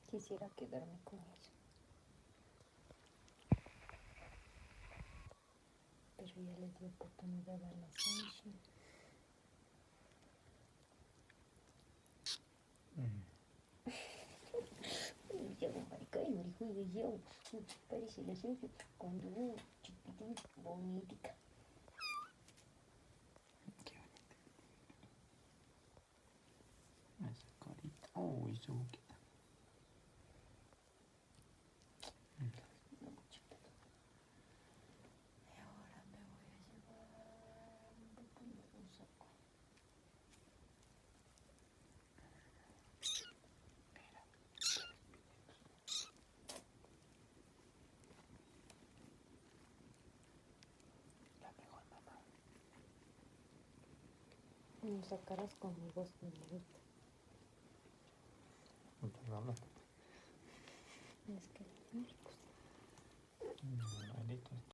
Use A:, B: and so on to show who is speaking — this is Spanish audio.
A: Quisiera quedarme con eso. Pero ya le di oportunidad a la Senshi. Yo, marica, y me dijo, yo, parece la Senshi cuando chiquitín, bonita.
B: Qué bonita. Esa carita. Uy, su boquita.
A: No mucho pedo. Y ahora me voy a llevar un saco.
B: La mejor mamá.
A: No sacarás conmigo, señorita.
B: Muchas mamás.
A: Es que